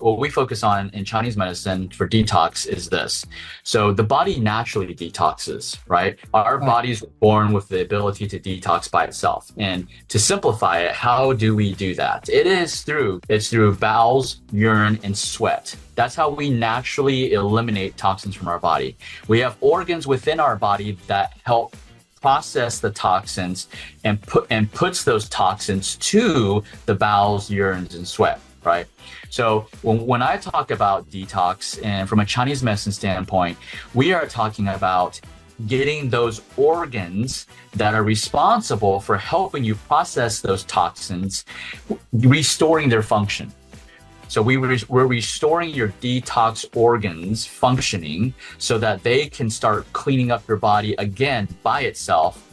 what we focus on in Chinese medicine for detox is this. So the body naturally detoxes, right? Our bodies were born with the ability to detox by itself. And to simplify it, how do we do that? It's through bowels, urine, and sweat. That's how we naturally eliminate toxins from our body. We have organs within our body that help process the toxins and puts those toxins to the bowels, urines, and sweat, right? So when I talk about detox, and from a Chinese medicine standpoint, we are talking about getting those organs that are responsible for helping you process those toxins, restoring their function. So we're restoring your detox organs functioning so that they can start cleaning up your body again by itself,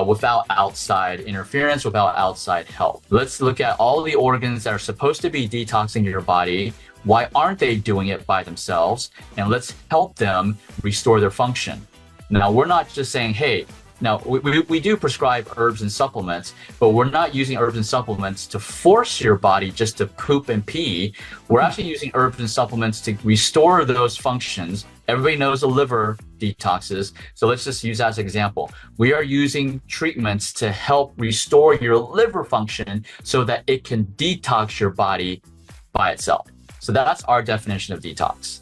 without outside interference, without outside help. Let's look at all the organs that are supposed to be detoxing your body. Why aren't they doing it by themselves? And let's help them restore their function. Now, we're not just saying, hey, now, we do prescribe herbs and supplements, but we're not using herbs and supplements to force your body just to poop and pee. We're actually using herbs and supplements to restore those functions. Everybody knows the liver detoxes, so let's just use that as an example. We are using treatments to help restore your liver function so that it can detox your body by itself. So that's our definition of detox.